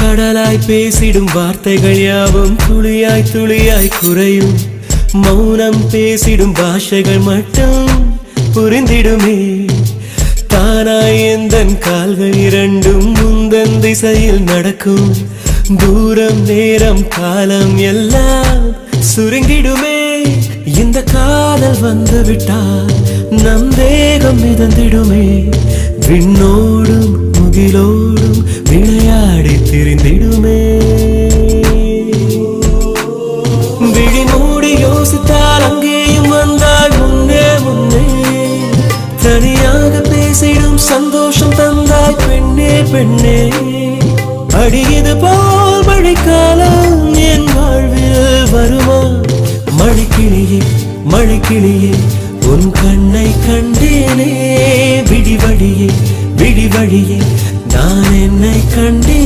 கடலாய் பேசிடும் வார்த்தைகள் யாவும் துளியாய் துளியாய் குறையும். மௌனம் பேசிடும் பாஷைகள் மட்டும் புரிந்திடுமே. தானாய் எந்தன் கால்கள் இரண்டும் முந்தன் திசையில் நடக்கும். தூரம் நேரம் காலம் எல்லாம் சுருங்கிடுமே. இந்த காதல் வந்து விட்டால் நம் தேகம் மிதந்திடுமே. விண்ணோடும் முகிலோடும் விளையாடி திரிந்திடுமே. விழி மூடி யோசித்தால் அங்கேயும் வந்தால் முன்னே முன்னே. தனியாக பேசிடும் சந்தோஷம் தந்தாய் பெண்ணே பெண்ணே. அடியது போல் மழைக்காலம் என் வாழ்வில் வருமா? மழைக்கிளியே மழைக்கிளியே உன் கண்ணை கண்டேனே. விடிவழியே விடிவழியே நான் என்னை கண்டேன்.